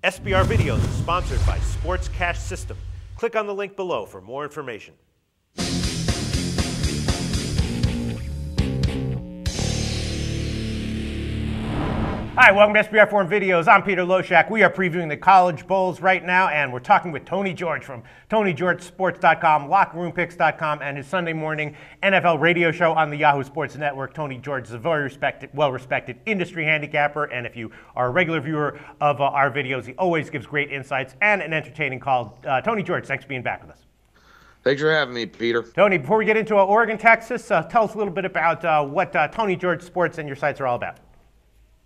SBR Videos is sponsored by Sports Cash System. Click on the link below for more information. Hi, welcome to SBR Forum Videos. I'm Peter Loshak. We are previewing the college bowls right now, and we're talking with Tony George from TonyGeorgeSports.com, LockerRoomPicks.com, and his Sunday morning NFL radio show on the Yahoo Sports Network. Tony George is a very well-respected industry handicapper, and if you are a regular viewer of our videos, he always gives great insights and an entertaining call. Tony George, thanks for being back with us. Thanks for having me, Peter. Tony, before we get into Oregon, Texas, tell us a little bit about what Tony George Sports and your sites are all about.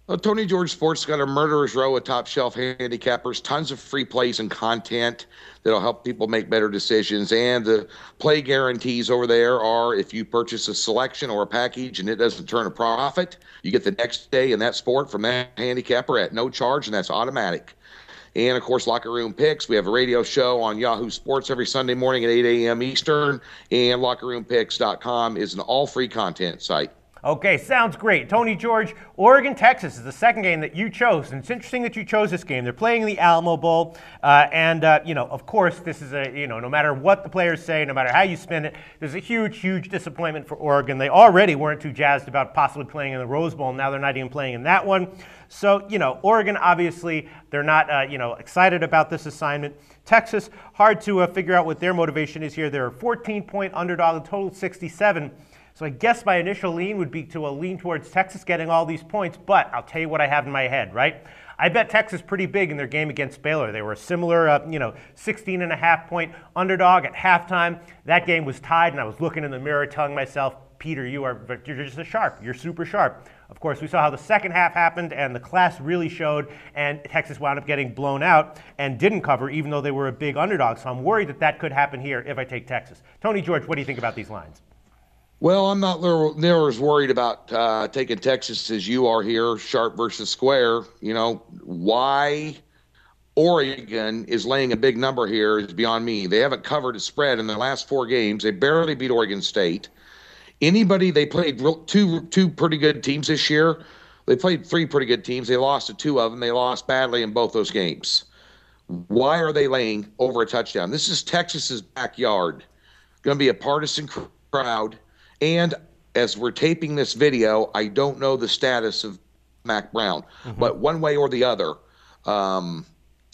Well, Tony George Sports got a murderer's row of top shelf handicappers, tons of free plays and content that'll help people make better decisions. And the play guarantees over there are if you purchase a selection or a package and it doesn't turn a profit, you get the next day in that sport from that handicapper at no charge, and that's automatic. And, of course, Locker Room Picks. We have a radio show on Yahoo Sports every Sunday morning at 8 a.m. Eastern, and LockerRoomPicks.com is an all-free content site. Okay, sounds great. Tony George, Oregon, Texas is the second game that you chose, and it's interesting that you chose this game. They're playing in the Alamo Bowl, of course, this is no matter what the players say, no matter how you spin it, there's a huge, huge disappointment for Oregon. They already weren't too jazzed about possibly playing in the Rose Bowl. Now they're not even playing in that one. So, Oregon, obviously, they're not, excited about this assignment. Texas, hard to figure out what their motivation is here. They're a 14-point underdog, a total 67. So I guess my initial lean would be to a lean towards Texas getting all these points, but I'll tell you what I have in my head, right? I bet Texas pretty big in their game against Baylor. They were a similar, 16.5-point underdog at halftime. That game was tied, and I was looking in the mirror telling myself, Peter, you're just a sharp. You're super sharp. Of course, we saw how the second half happened, and the class really showed, and Texas wound up getting blown out and didn't cover, even though they were a big underdog. So I'm worried that that could happen here if I take Texas. Tony George, what do you think about these lines? Well, I'm not near as worried about taking Texas as you are here, sharp versus square. Why Oregon is laying a big number here is beyond me. They haven't covered a spread in their last 4 games. They barely beat Oregon State. They played two pretty good teams this year. They played 3 pretty good teams. They lost to 2 of them. They lost badly in both those games. Why are they laying over a touchdown? This is Texas's backyard. Going to be a partisan crowd. And as we're taping this video, I don't know the status of Mac Brown, but one way or the other, I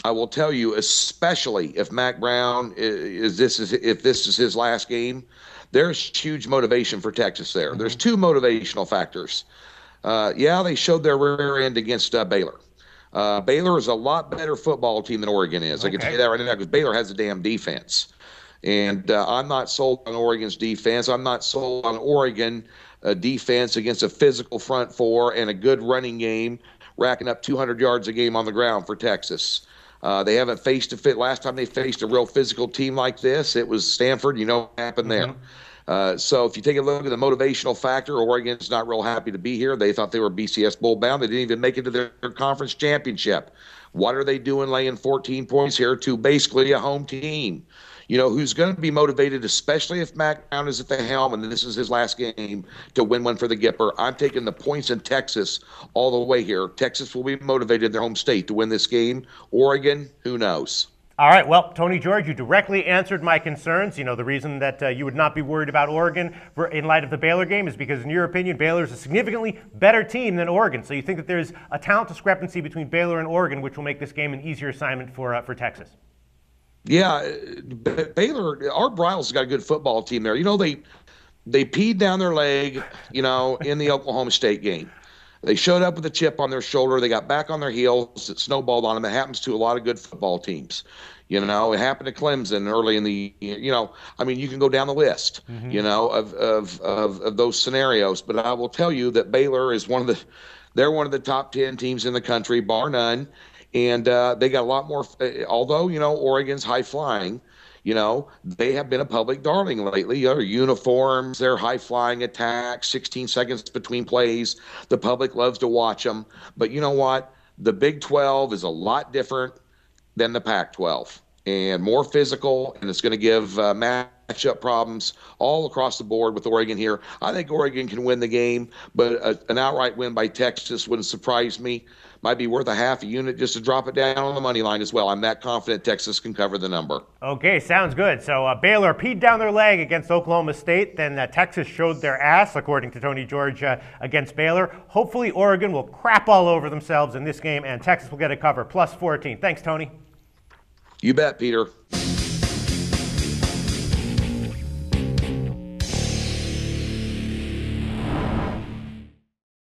will tell you, especially if Mac Brown if this is his last game, there's huge motivation for Texas there. There's 2 motivational factors. They showed their rear end against Baylor. Baylor is a lot better football team than Oregon is. I can tell you that right now because Baylor has a damn defense. And I'm not sold on Oregon's defense. I'm not sold on Oregon defense against a physical front 4 and a good running game, racking up 200 yards a game on the ground for Texas. They haven't faced last time they faced a real physical team like this, it was Stanford. You know what happened there. So if you take a look at the motivational factor, Oregon's not real happy to be here. They thought they were BCS Bowl bound. They didn't even make it to their conference championship. What are they doing laying 14 points here to basically a home team? Who's going to be motivated, especially if Mac Brown is at the helm and this is his last game, to win one for the Gipper. I'm taking the points in Texas all the way here. Texas will be motivated in their home state to win this game. Oregon, who knows? All right, well, Tony George, you directly answered my concerns. The reason that you would not be worried about Oregon in light of the Baylor game is because, in your opinion, Baylor is a significantly better team than Oregon. So you think that there's a talent discrepancy between Baylor and Oregon, which will make this game an easier assignment for Texas. Yeah, Baylor, Art Briles got a good football team there. They peed down their leg, in the Oklahoma State game. They showed up with a chip on their shoulder. They got back on their heels. It snowballed on them. It happens to a lot of good football teams. It happened to Clemson early in the, you can go down the list, of those scenarios. But I will tell you that Baylor is they're one of the top 10 teams in the country, bar none. And they got a lot more, although, Oregon's high flying, they have been a public darling lately. Their uniforms, their high flying attacks, 16 seconds between plays. The public loves to watch them. But you know what? The Big 12 is a lot different than the Pac-12 and more physical, and it's going to give matchup problems all across the board with Oregon here. I think Oregon can win the game, but an outright win by Texas wouldn't surprise me. might be worth a half a unit just to drop it down on the money line as well. I'm that confident Texas can cover the number. Okay, sounds good. So Baylor peed down their leg against Oklahoma State. Then Texas showed their ass, according to Tony George, against Baylor. Hopefully Oregon will crap all over themselves in this game, and Texas will get a cover, plus 14. Thanks, Tony. You bet, Peter.